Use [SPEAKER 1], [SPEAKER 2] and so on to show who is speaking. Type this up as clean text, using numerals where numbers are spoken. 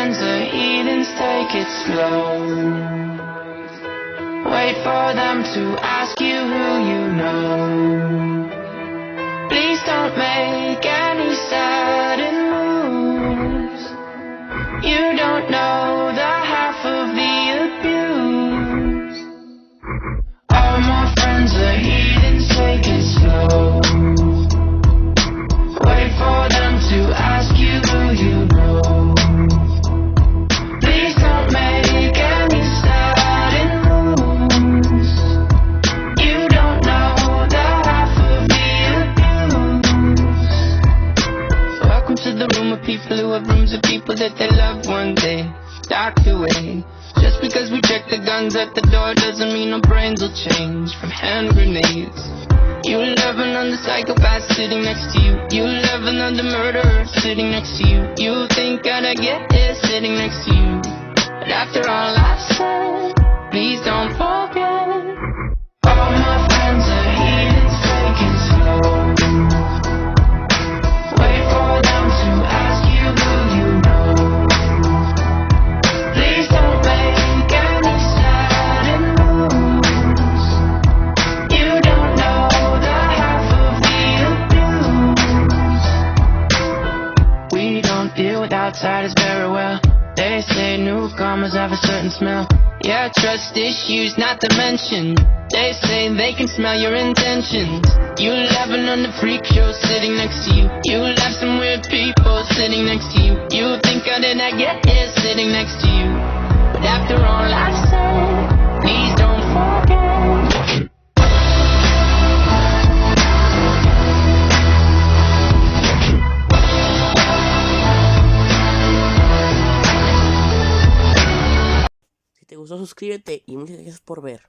[SPEAKER 1] friends are heathens, take it slow. Wait for them to ask you who you know. Please don't make any sudden moves. You don't know the half of the abuse. All my friends are heathens, take it slow. Wait for them to ask you who you know. Please don't make any sudden moves. You don't know the half of the abuse. Welcome to the room of people who have rooms of people that they love one day docked away. Just because we check the guns at the door doesn't mean our brains will change from hand grenades. You love another psychopath sitting next to you. You love another murderer sitting next to you. You think I'd get here sitting next to you. But after all I've said, please don't forget. All my friends are heathens, take it slow. Wait for them to ask you who you know. Please don't make any sudden moves. You don't know the half of the abuse. We don't deal with outsiders very well. They say newcomers have a certain smell. Yeah, trust issues not to mention. They say they can smell your intentions. You laughing on the freak show sitting next to you. You laugh some weird people sitting next to you. You think I did not get here sitting next to you. But after all I've said, please don't forget.
[SPEAKER 2] Si te gustó, suscríbete y muchas gracias por ver.